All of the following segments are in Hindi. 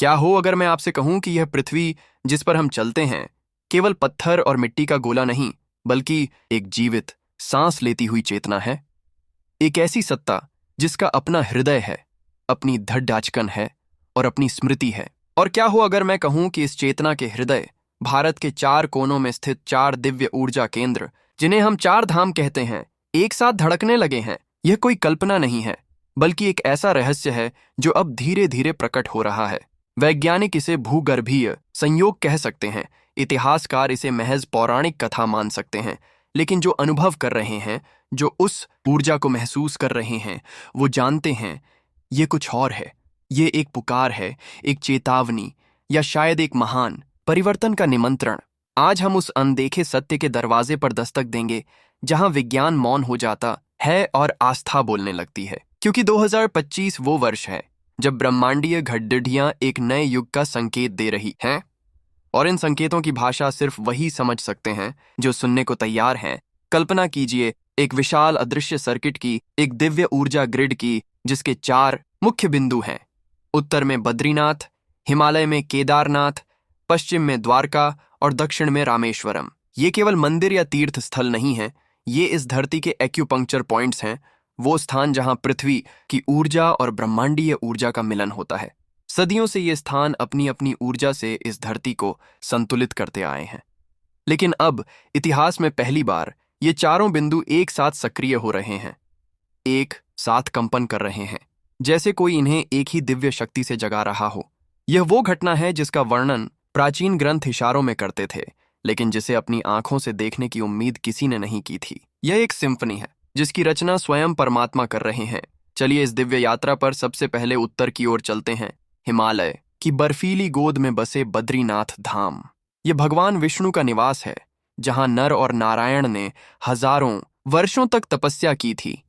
क्या हो अगर मैं आपसे कहूं कि यह पृथ्वी जिस पर हम चलते हैं केवल पत्थर और मिट्टी का गोला नहीं, बल्कि एक जीवित, सांस लेती हुई चेतना है। एक ऐसी सत्ता जिसका अपना हृदय है, अपनी धड़ डाचकन है और अपनी स्मृति है। और क्या हो अगर मैं कहूं कि इस चेतना के हृदय भारत के 4 कोनों में स्थित 4 दिव्य ऊर्जा केंद्र, जिन्हें हम 4 धाम कहते हैं, एक साथ धड़कने लगे हैं। यह कोई कल्पना नहीं है, बल्कि एक ऐसा रहस्य है जो अब धीरे धीरे प्रकट हो रहा है। वैज्ञानिक इसे भूगर्भीय संयोग कह सकते हैं, इतिहासकार इसे महज पौराणिक कथा मान सकते हैं, लेकिन जो अनुभव कर रहे हैं, जो उस ऊर्जा को महसूस कर रहे हैं, वो जानते हैं ये कुछ और है। ये एक पुकार है, एक चेतावनी, या शायद एक महान परिवर्तन का निमंत्रण। आज हम उस अनदेखे सत्य के दरवाजे पर दस्तक देंगे, जहां विज्ञान मौन हो जाता है और आस्था बोलने लगती है। क्योंकि 2025 वो वर्ष है जब ब्रह्मांडीय घटडिढियां एक नए युग का संकेत दे रही हैं, और इन संकेतों की भाषा सिर्फ वही समझ सकते हैं जो सुनने को तैयार हैं। कल्पना कीजिए एक विशाल अदृश्य सर्किट की, एक दिव्य ऊर्जा ग्रिड की, जिसके 4 मुख्य बिंदु हैं। उत्तर में बद्रीनाथ, हिमालय में केदारनाथ, पश्चिम में द्वारका और दक्षिण में रामेश्वरम। ये केवल मंदिर या तीर्थ स्थल नहीं है, ये इस धरती के एक्यूपंक्चर पॉइंट्स हैं, वो स्थान जहां पृथ्वी की ऊर्जा और ब्रह्मांडीय ऊर्जा का मिलन होता है। सदियों से ये स्थान अपनी अपनी ऊर्जा से इस धरती को संतुलित करते आए हैं, लेकिन अब इतिहास में पहली बार ये चारों बिंदु एक साथ सक्रिय हो रहे हैं, एक साथ कंपन कर रहे हैं, जैसे कोई इन्हें एक ही दिव्य शक्ति से जगा रहा हो। यह वो घटना है जिसका वर्णन प्राचीन ग्रंथ इशारों में करते थे, लेकिन जिसे अपनी आंखों से देखने की उम्मीद किसी ने नहीं की थी। यह एक सिम्फनी है जिसकी रचना स्वयं परमात्मा कर रहे हैं। चलिए इस दिव्य यात्रा पर सबसे पहले उत्तर की ओर चलते हैं, हिमालय की बर्फीली गोद में बसे बद्रीनाथ धाम। यह भगवान विष्णु का निवास है, जहां नर और नारायण ने हजारों वर्षों तक तपस्या की थी।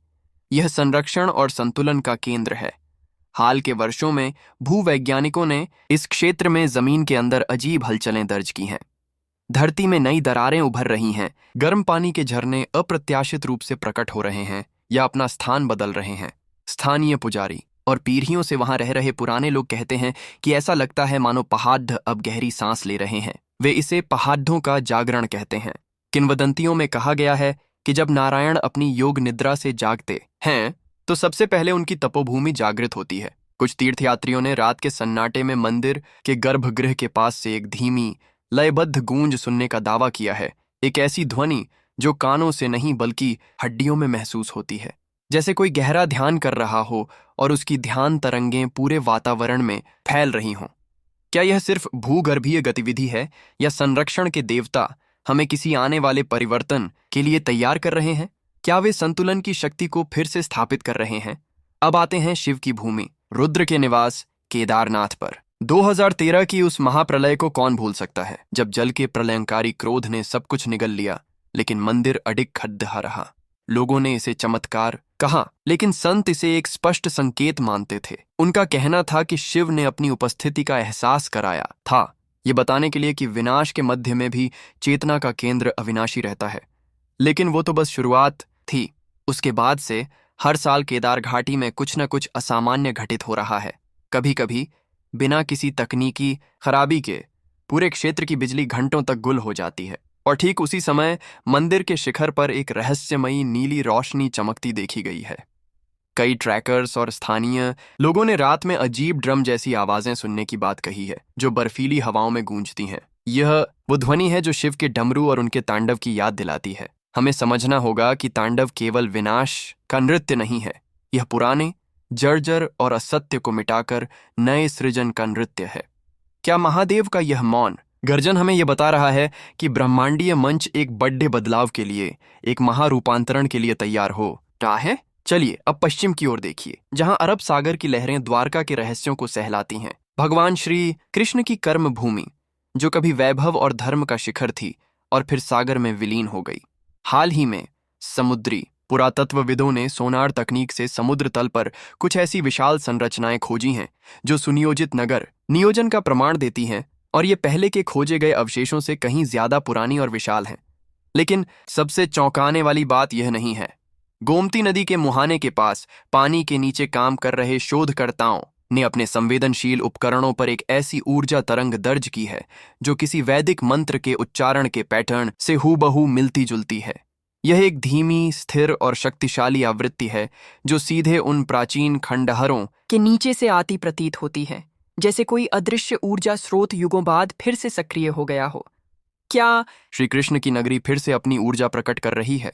यह संरक्षण और संतुलन का केंद्र है। हाल के वर्षों में भूवैज्ञानिकों ने इस क्षेत्र में जमीन के अंदर अजीब हलचलें दर्ज की हैं। धरती में नई दरारें उभर रही हैं, गर्म पानी के झरने अप्रत्याशित रूप से प्रकट हो रहे हैं या अपना स्थान बदल रहे हैं। स्थानीय पुजारी और पीढ़ियों से वहां रह रहे पुराने लोग कहते हैं कि ऐसा लगता है मानो पहाड़ अब गहरी सांस ले रहे हैं। वे इसे पहाड़ों का जागरण कहते हैं। किंवदंतियों में कहा गया है कि जब नारायण अपनी योग निद्रा से जागते हैं तो सबसे पहले उनकी तपोभूमि जागृत होती है। कुछ तीर्थयात्रियों ने रात के सन्नाटे में मंदिर के गर्भगृह के पास से एक धीमी लयबद्ध गूंज सुनने का दावा किया है, एक ऐसी ध्वनि जो कानों से नहीं बल्कि हड्डियों में महसूस होती है, जैसे कोई गहरा ध्यान कर रहा हो और उसकी ध्यान तरंगें पूरे वातावरण में फैल रही हों। क्या यह सिर्फ भूगर्भीय गतिविधि है, या संरक्षण के देवता हमें किसी आने वाले परिवर्तन के लिए तैयार कर रहे हैं? क्या वे संतुलन की शक्ति को फिर से स्थापित कर रहे हैं? अब आते हैं शिव की भूमि, रुद्र के निवास केदारनाथ पर। 2013 की उस महाप्रलय को कौन भूल सकता है, जब जल के प्रलयंकारी क्रोध ने सब कुछ निगल लिया, लेकिन मंदिर अडिग खड़ा रहा। लोगों ने इसे चमत्कार कहा, लेकिन संत इसे एक स्पष्ट संकेत मानते थे। उनका कहना था कि शिव ने अपनी उपस्थिति का एहसास कराया था, ये बताने के लिए कि विनाश के मध्य में भी चेतना का केंद्र अविनाशी रहता है। लेकिन वो तो बस शुरुआत थी। उसके बाद से हर साल केदार घाटी में कुछ न कुछ असामान्य घटित हो रहा है। कभी कभी बिना किसी तकनीकी खराबी के पूरे क्षेत्र की बिजली घंटों तक गुल हो जाती है, और ठीक उसी समय मंदिर के शिखर पर एक रहस्यमयी नीली रोशनी चमकती देखी गई है। कई ट्रैकर्स और स्थानीय लोगों ने रात में अजीब ड्रम जैसी आवाजें सुनने की बात कही है, जो बर्फीली हवाओं में गूंजती हैं। यह वो ध्वनि है जो शिव के डमरू और उनके तांडव की याद दिलाती है। हमें समझना होगा कि तांडव केवल विनाश का नृत्य नहीं है, यह पुराने जर्जर और असत्य को मिटाकर नए सृजन का नृत्य है। क्या महादेव का यह मौन गर्जन हमें यह बता रहा है कि ब्रह्मांडीय मंच एक बड़े बदलाव के लिए, एक महारूपांतरण के लिए तैयार हो रहा है? चलिए अब पश्चिम की ओर देखिए, जहां अरब सागर की लहरें द्वारका के रहस्यों को सहलाती हैं। भगवान श्री कृष्ण की कर्म भूमि, जो कभी वैभव और धर्म का शिखर थी और फिर सागर में विलीन हो गई। हाल ही में समुद्री पुरातत्वविदों ने सोनार तकनीक से समुद्र तल पर कुछ ऐसी विशाल संरचनाएं खोजी हैं जो सुनियोजित नगर नियोजन का प्रमाण देती हैं, और ये पहले के खोजे गए अवशेषों से कहीं ज्यादा पुरानी और विशाल हैं। लेकिन सबसे चौंकाने वाली बात यह नहीं है। गोमती नदी के मुहाने के पास पानी के नीचे काम कर रहे शोधकर्ताओं ने अपने संवेदनशील उपकरणों पर एक ऐसी ऊर्जा तरंग दर्ज की है जो किसी वैदिक मंत्र के उच्चारण के पैटर्न से हूबहू मिलती जुलती है। यह एक धीमी, स्थिर और शक्तिशाली आवृत्ति है जो सीधे उन प्राचीन खंडहरों के नीचे से आती प्रतीत होती है, जैसे कोई अदृश्य ऊर्जा स्रोत युगों बाद फिर से सक्रिय हो गया हो। क्या श्री कृष्ण की नगरी फिर से अपनी ऊर्जा प्रकट कर रही है?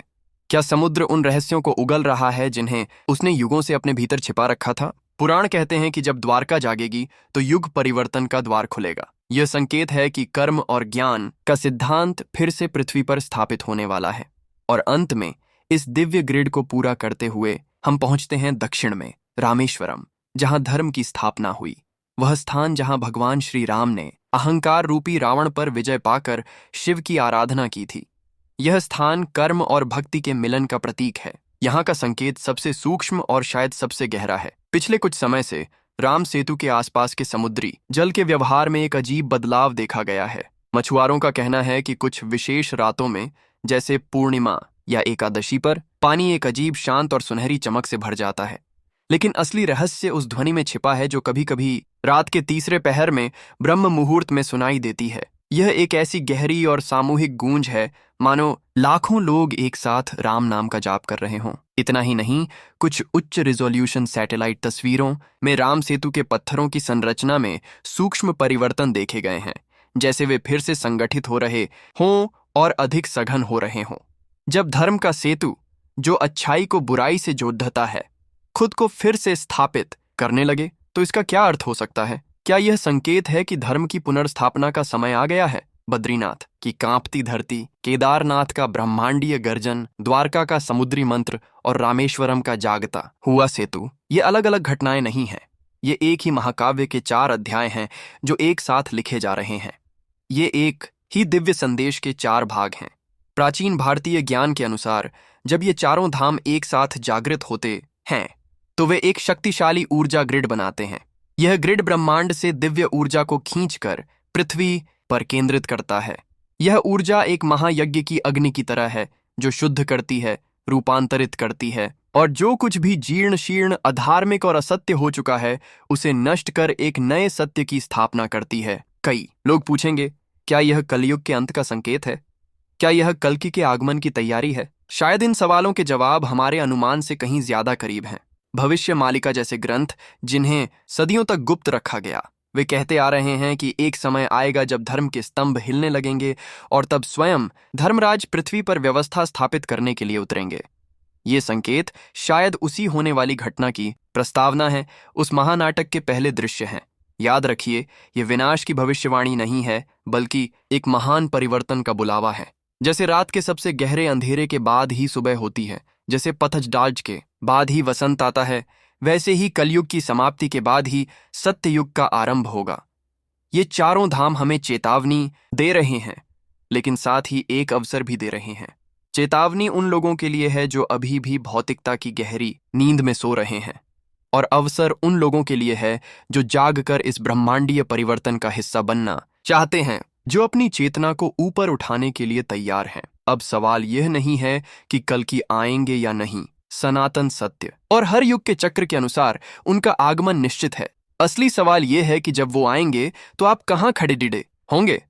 क्या समुद्र उन रहस्यों को उगल रहा है जिन्हें उसने युगों से अपने भीतर छिपा रखा था? पुराण कहते हैं कि जब द्वारका जागेगी तो युग परिवर्तन का द्वार खुलेगा। यह संकेत है कि कर्म और ज्ञान का सिद्धांत फिर से पृथ्वी पर स्थापित होने वाला है। और अंत में इस दिव्य ग्रिड को पूरा करते हुए हम पहुंचते हैं दक्षिण में, रामेश्वरम, जहां धर्म की स्थापना हुई। वह स्थान जहां भगवान श्री राम ने अहंकार रूपी रावण पर विजय पाकर शिव की आराधना की थी। यह स्थान कर्म और भक्ति के मिलन का प्रतीक है। यहाँ का संकेत सबसे सूक्ष्म और शायद सबसे गहरा है। पिछले कुछ समय से राम सेतु के आसपास के समुद्री जल के व्यवहार में एक अजीब बदलाव देखा गया है। मछुआरों का कहना है कि कुछ विशेष रातों में, जैसे पूर्णिमा या एकादशी पर, पानी एक अजीब शांत और सुनहरी चमक से भर जाता है। लेकिन असली रहस्य उस ध्वनि में छिपा है जो कभी कभी रात के तीसरे पहर में ब्रह्म मुहूर्त में सुनाई देती है। यह एक ऐसी गहरी और सामूहिक गूंज है मानो लाखों लोग एक साथ राम नाम का जाप कर रहे हों। इतना ही नहीं, कुछ उच्च रिजोल्यूशन सैटेलाइट तस्वीरों में राम सेतु के पत्थरों की संरचना में सूक्ष्म परिवर्तन देखे गए हैं, जैसे वे फिर से संगठित हो रहे हों और अधिक सघन हो रहे हों। जब धर्म का सेतु, जो अच्छाई को बुराई से जोड़ता है, खुद को फिर से स्थापित करने लगे, तो इसका क्या अर्थ हो सकता है? क्या यह संकेत है कि धर्म की पुनर्स्थापना का समय आ गया है? बद्रीनाथ की कांपती धरती, केदारनाथ का ब्रह्मांडीय गर्जन, द्वारका का समुद्री मंत्र और रामेश्वरम का जागता हुआ सेतु, ये अलग अलग घटनाएं नहीं हैं। ये एक ही महाकाव्य के 4 अध्याय हैं जो एक साथ लिखे जा रहे हैं। ये एक ही दिव्य संदेश के 4 भाग हैं। प्राचीन भारतीय ज्ञान के अनुसार जब ये चारों धाम एक साथ जागृत होते हैं तो वे एक शक्तिशाली ऊर्जा ग्रिड बनाते हैं। यह ग्रिड ब्रह्मांड से दिव्य ऊर्जा को खींचकर पृथ्वी पर केंद्रित करता है। यह ऊर्जा एक महायज्ञ की अग्नि की तरह है जो शुद्ध करती है, रूपांतरित करती है और जो कुछ भी जीर्ण शीर्ण, अधार्मिक और असत्य हो चुका है उसे नष्ट कर एक नए सत्य की स्थापना करती है। कई लोग पूछेंगे, क्या यह कलयुग के अंत का संकेत है? क्या यह कल्कि के आगमन की तैयारी है? शायद इन सवालों के जवाब हमारे अनुमान से कहीं ज्यादा करीब हैं। भविष्य मालिका जैसे ग्रंथ, जिन्हें सदियों तक गुप्त रखा गया, वे कहते आ रहे हैं कि एक समय आएगा जब धर्म के स्तंभ हिलने लगेंगे और तब स्वयं धर्मराज पृथ्वी पर व्यवस्था स्थापित करने के लिए उतरेंगे। ये संकेत शायद उसी होने वाली घटना की प्रस्तावना है, उस महानाटक के पहले दृश्य हैं। याद रखिए, ये विनाश की भविष्यवाणी नहीं है, बल्कि एक महान परिवर्तन का बुलावा है। जैसे रात के सबसे गहरे अंधेरे के बाद ही सुबह होती है, जैसे पतझड़ के बाद ही वसंत आता है, वैसे ही कलयुग की समाप्ति के बाद ही सत्ययुग का आरंभ होगा। ये चारों धाम हमें चेतावनी दे रहे हैं, लेकिन साथ ही एक अवसर भी दे रहे हैं। चेतावनी उन लोगों के लिए है जो अभी भी भौतिकता की गहरी नींद में सो रहे हैं, और अवसर उन लोगों के लिए है जो जागकर इस ब्रह्मांडीय परिवर्तन का हिस्सा बनना चाहते हैं, जो अपनी चेतना को ऊपर उठाने के लिए तैयार हैं। अब सवाल यह नहीं है कि कल्कि आएंगे या नहीं। सनातन सत्य और हर युग के चक्र के अनुसार उनका आगमन निश्चित है। असली सवाल यह है कि जब वो आएंगे तो आप कहाँ खड़े डिडे होंगे?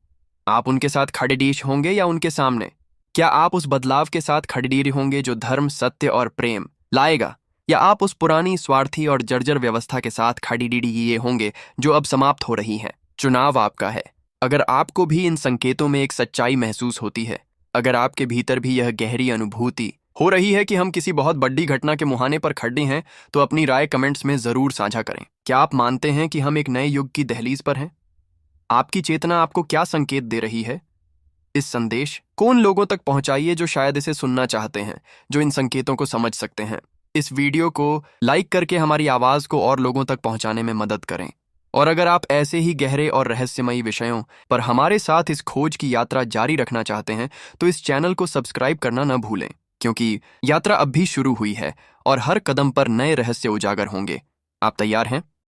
आप उनके साथ खड़े डीश होंगे या उनके सामने? क्या आप उस बदलाव के साथ खड़े डीर होंगे जो धर्म, सत्य और प्रेम लाएगा, या आप उस पुरानी स्वार्थी और जर्जर व्यवस्था के साथ खड़ी डीडी ये होंगे जो अब समाप्त हो रही है? चुनाव आपका है। अगर आपको भी इन संकेतों में एक सच्चाई महसूस होती है, अगर आपके भीतर भी यह गहरी अनुभूति हो रही है कि हम किसी बहुत बड़ी घटना के मुहाने पर खड़े हैं, तो अपनी राय कमेंट्स में जरूर साझा करें। क्या आप मानते हैं कि हम एक नए युग की दहलीज पर हैं? आपकी चेतना आपको क्या संकेत दे रही है? इस संदेश को उन लोगों तक पहुंचाइए जो शायद इसे सुनना चाहते हैं, जो इन संकेतों को समझ सकते हैं। इस वीडियो को लाइक करके हमारी आवाज को और लोगों तक पहुंचाने में मदद करें। और अगर आप ऐसे ही गहरे और रहस्यमयी विषयों पर हमारे साथ इस खोज की यात्रा जारी रखना चाहते हैं, तो इस चैनल को सब्सक्राइब करना न भूलें, क्योंकि यात्रा अब भी शुरू हुई है और हर कदम पर नए रहस्य उजागर होंगे। आप तैयार हैं?